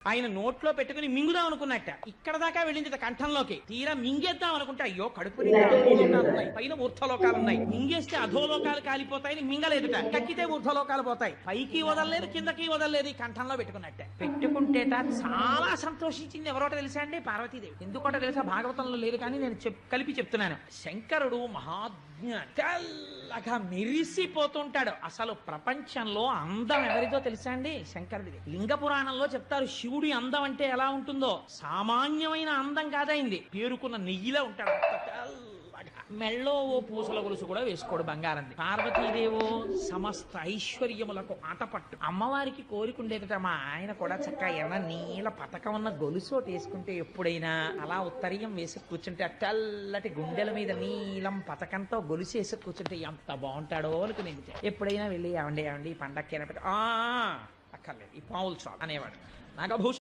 ఆయన నోట్లో పెట్టుకుని మింగుదాం అనుకున్నట్ట, ఇక్కడ దాకా వెళ్ళింది కంఠంలోకి. తీరా మింగేద్దాం అనుకుంటే అయ్యో కడుపు నిండా అధోలోకాలు ఉన్నాయి, పైన ఊర్ధ్వలోకాలు ఉన్నాయి, మింగేస్తే అధోలోకాలు కాలిపోతాయని మింగలేదుట, కక్కితే ఊర్ధ్వలోకాలు పోతాయి. పైకి వదలలేదు, కిందకి వదలలేదు, ఈ కంఠంలో పెట్టుకున్నట్ట. పెట్టుకుంటేట చాలా సంతోషించింది. ఎవరోట తెలుసా అండి? పార్వతీదేవి. ఎందుకోట తెలుసా? భాగవతంలో లేదు కానీ నేను కలిపి చెప్తున్నాను. శంకరుడు మహాజ్ఞ, తెల్లగా మెరిసిపోతుంటాడు. అసలు ప్రపంచంలో అందం ఎవరిదో తెలుసా అండి? శంకరుడిది. లింగ పురాణంలో చెప్తారు శివుడి అందం అంటే ఎలా ఉంటుందో. సామాన్యమైన అందం కాదైంది, పేరుకున్న నెయ్యిలా ఉంటాడు. మెళ్ళో ఓ పూసల గొలుసు కూడా వేసుకోడు, బంగారంది. పార్వతీదేవో సమస్త ఐశ్వర్యములకు ఆటపట్టు. అమ్మవారికి కోరికుండేదట, మా ఆయన కూడా చక్కగా ఏమన్నా నీల పతకం ఉన్న గొలుసు ఒకటి వేసుకుంటే, ఎప్పుడైనా అలా ఉత్తరీయం వేసి కూర్చుంటే ఆ తెల్లటి గుండెల మీద నీలం పతకంతో గొలుసు వేసి కూర్చుంటే ఎంత బాగుంటాడో అనుకునేది. ఎప్పుడైనా వెళ్ళి ఏమండి ఏమండి ఈ పండక్కి అక్కర్లేదు, ఈ పావులు చాలు అనేవాడు. నాగభూషణం